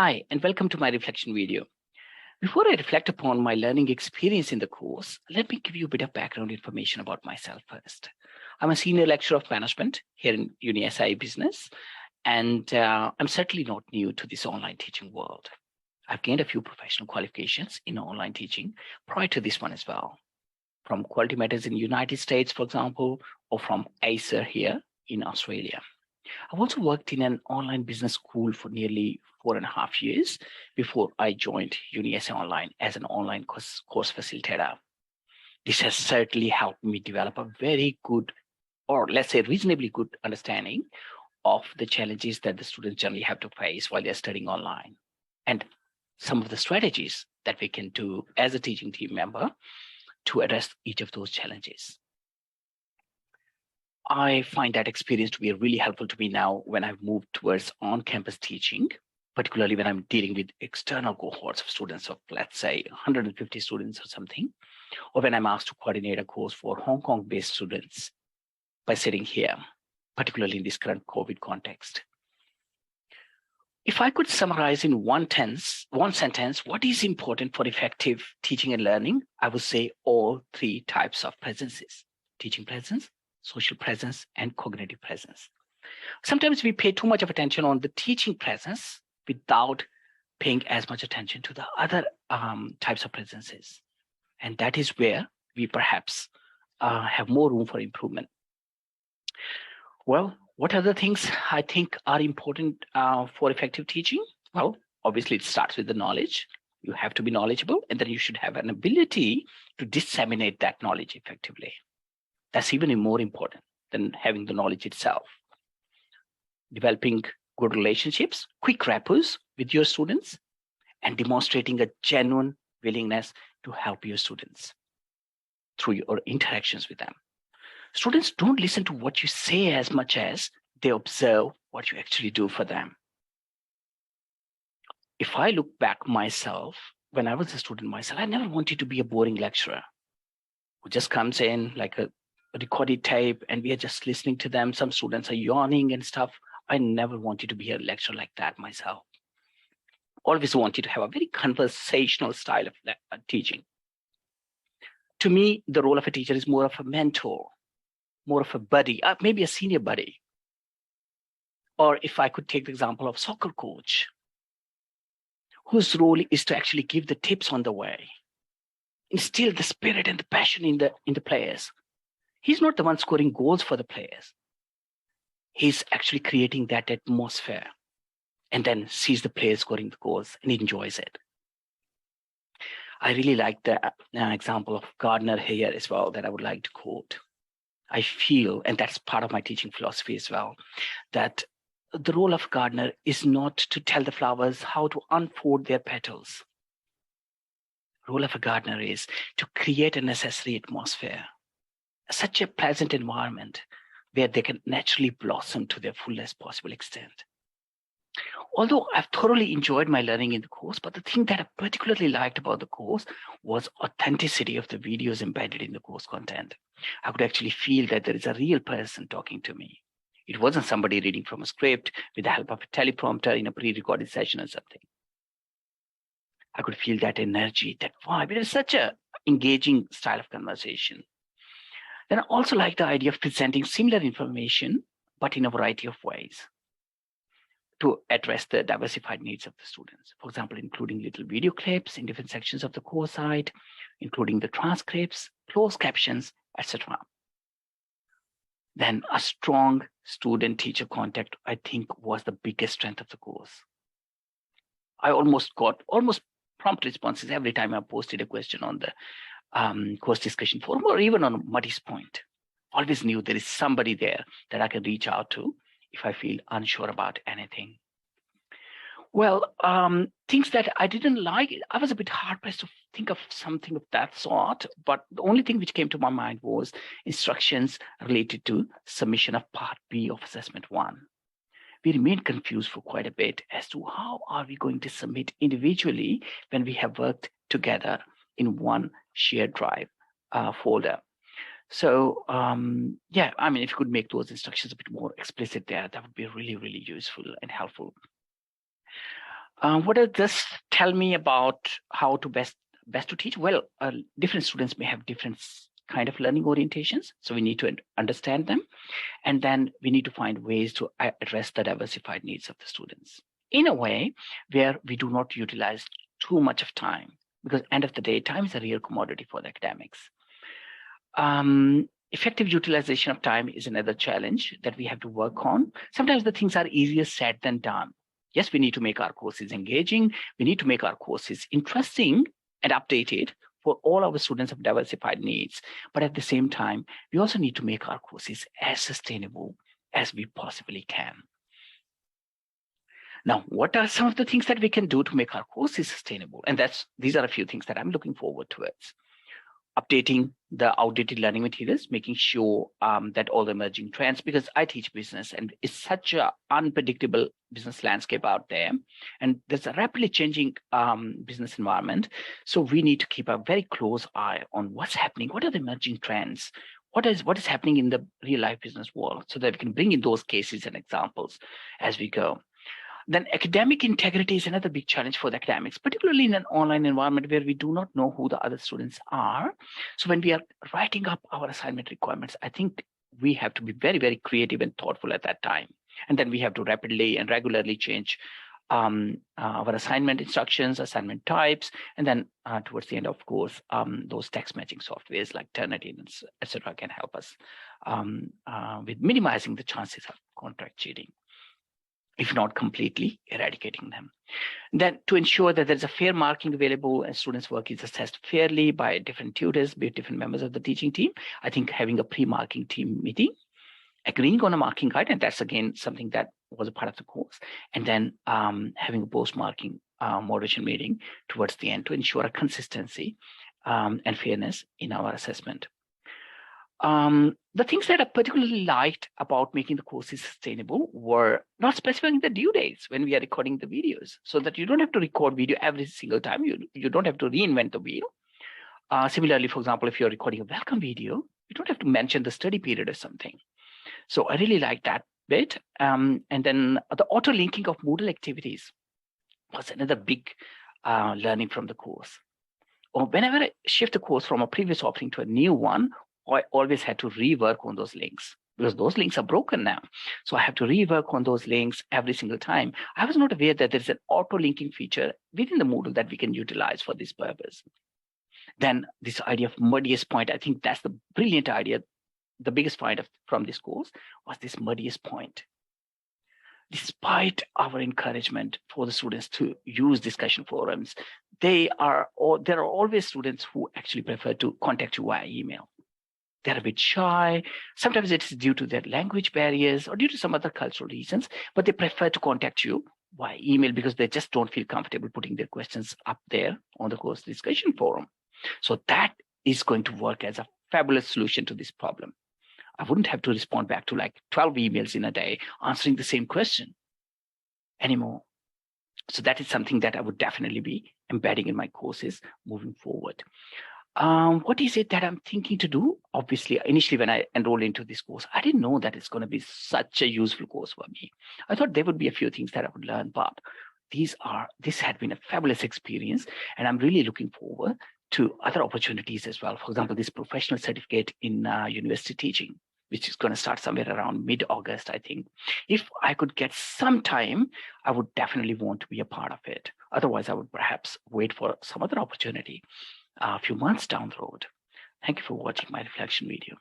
Hi, and welcome to my reflection video. Before I reflect upon my learning experience in the course, let me give you a bit of background information about myself first. I'm a senior lecturer of management here in UniSI Business, and I'm certainly not new to this online teaching world. I've gained a few professional qualifications in online teaching prior to this one as well, from Quality Matters in the United States, for example, or from Acer here in Australia. I've also worked in an online business school for nearly 4.5 years before I joined UniSA Online as an online course facilitator. This has certainly helped me develop a very good, or let's say reasonably good understanding of the challenges that the students generally have to face while they're studying online, and some of the strategies that we can do as a teaching team member to address each of those challenges. I find that experience to be really helpful to me now when I've moved towards on-campus teaching, particularly when I'm dealing with external cohorts of students of, let's say, 150 students or something, or when I'm asked to coordinate a course for Hong Kong-based students by sitting here, particularly in this current COVID context. If I could summarize in one sentence, what is important for effective teaching and learning, I would say all three types of presences: teaching presence, social presence, and cognitive presence. Sometimes we pay too much of attention on the teaching presence without paying as much attention to the other types of presences. And that is where we perhaps have more room for improvement. Well, what other things I think are important for effective teaching? Well, obviously it starts with the knowledge. You have to be knowledgeable, and then you should have an ability to disseminate that knowledge effectively. That's even more important than having the knowledge itself. Developing good relationships, quick rapport with your students, and demonstrating a genuine willingness to help your students through your interactions with them. Students don't listen to what you say as much as they observe what you actually do for them. If I look back myself, when I was a student myself, I never wanted to be a boring lecturer who just comes in like a recorded tape and we are just listening to them. Some students are yawning and stuff. I never wanted to be a lecturer like that myself. Always wanted to have a very conversational style of teaching. To me, the role of a teacher is more of a mentor, more of a buddy, maybe a senior buddy. Or if I could take the example of soccer coach, whose role is to actually give the tips on the way, instill the spirit and the passion in the players. He's not the one scoring goals for the players. He's actually creating that atmosphere and then sees the players scoring the goals and enjoys it. I really like the example of Gardner here as well that I would like to quote. I feel, and that's part of my teaching philosophy as well, that the role of Gardner is not to tell the flowers how to unfold their petals. The role of a gardener is to create a necessary atmosphere, such a pleasant environment where they can naturally blossom to their fullest possible extent. Although I've thoroughly enjoyed my learning in the course, but the thing that I particularly liked about the course was authenticity of the videos embedded in the course content. I could actually feel that there is a real person talking to me. It wasn't somebody reading from a script with the help of a teleprompter in a pre-recorded session or something. I could feel that energy, that vibe. It was such a engaging style of conversation. Then I also like the idea of presenting similar information, but in a variety of ways to address the diversified needs of the students. For example, including little video clips in different sections of the course site, including the transcripts, closed captions, etc. Then a strong student-teacher contact, I think, was the biggest strength of the course. I almost got prompt responses every time I posted a question on the course discussion forum or even on Muddy's Point. Always knew there is somebody there that I can reach out to if I feel unsure about anything. Well, things that I didn't like, I was a bit hard-pressed to think of something of that sort, but the only thing which came to my mind was instructions related to submission of Part B of Assessment 1. We remained confused for quite a bit as to how are we going to submit individually when we have worked together in one shared drive folder. So yeah, I mean, if you could make those instructions a bit more explicit there, that would be really, really useful and helpful. What does this tell me about how to best to teach? Well, different students may have different kind of learning orientations, so we need to understand them, and then we need to find ways to address the diversified needs of the students in a way where we do not utilize too much of time, because end of the day, time is a real commodity for the academics. Effective utilization of time is another challenge that we have to work on. Sometimes the things are easier said than done. Yes, we need to make our courses engaging. We need to make our courses interesting and updated for all our students of diversified needs. But at the same time, we also need to make our courses as sustainable as we possibly can. Now, what are some of the things that we can do to make our courses sustainable? And these are a few things that I'm looking forward towards. Updating the outdated learning materials, making sure that all the emerging trends, because I teach business and it's such an unpredictable business landscape out there, and there's a rapidly changing business environment. So we need to keep a very close eye on what's happening, what are the emerging trends, what is happening in the real life business world, so that we can bring in those cases and examples as we go. Then academic integrity is another big challenge for the academics, particularly in an online environment where we do not know who the other students are. So when we are writing up our assignment requirements, I think we have to be very, very creative and thoughtful at that time. And then we have to rapidly and regularly change our assignment instructions, assignment types, and then towards the end, of course, those text matching softwares like Turnitin, etc., can help us with minimizing the chances of contract cheating, if not completely eradicating them. Then to ensure that there's a fair marking available and students' work is assessed fairly by different tutors, be it different members of the teaching team, I think having a pre-marking team meeting, agreeing on a marking guide, and that's again something that was a part of the course, and then having a post-marking moderation meeting towards the end to ensure a consistency and fairness in our assessment. The things that I particularly liked about making the courses sustainable were not specifying the due dates when we are recording the videos, so that you don't have to record video every single time. You don't have to reinvent the wheel. Similarly, for example, if you're recording a welcome video, you don't have to mention the study period or something. So I really like that bit. And then the auto linking of Moodle activities was another big learning from the course. Or whenever I shift the course from a previous offering to a new one, I always had to rework on those links because those links are broken now. So I have to rework on those links every single time. I was not aware that there's an auto-linking feature within the Moodle that we can utilize for this purpose. Then this idea of muddiest point, I think that's the brilliant idea. The biggest find from this course was this muddiest point. Despite our encouragement for the students to use discussion forums, there are always students who actually prefer to contact you via email. They're a bit shy. Sometimes it's due to their language barriers or due to some other cultural reasons, but they prefer to contact you via email because they just don't feel comfortable putting their questions up there on the course discussion forum. So that is going to work as a fabulous solution to this problem. I wouldn't have to respond back to like 12 emails in a day answering the same question anymore. So that is something that I would definitely be embedding in my courses moving forward. What is it that I'm thinking to do? Obviously, initially when I enrolled into this course, I didn't know that it's going to be such a useful course for me. I thought there would be a few things that I would learn, but this had been a fabulous experience, and I'm really looking forward to other opportunities as well. For example, this professional certificate in university teaching, which is going to start somewhere around mid-August, I think. If I could get some time, I would definitely want to be a part of it. Otherwise, I would perhaps wait for some other opportunity a few months down the road. Thank you for watching my reflection video.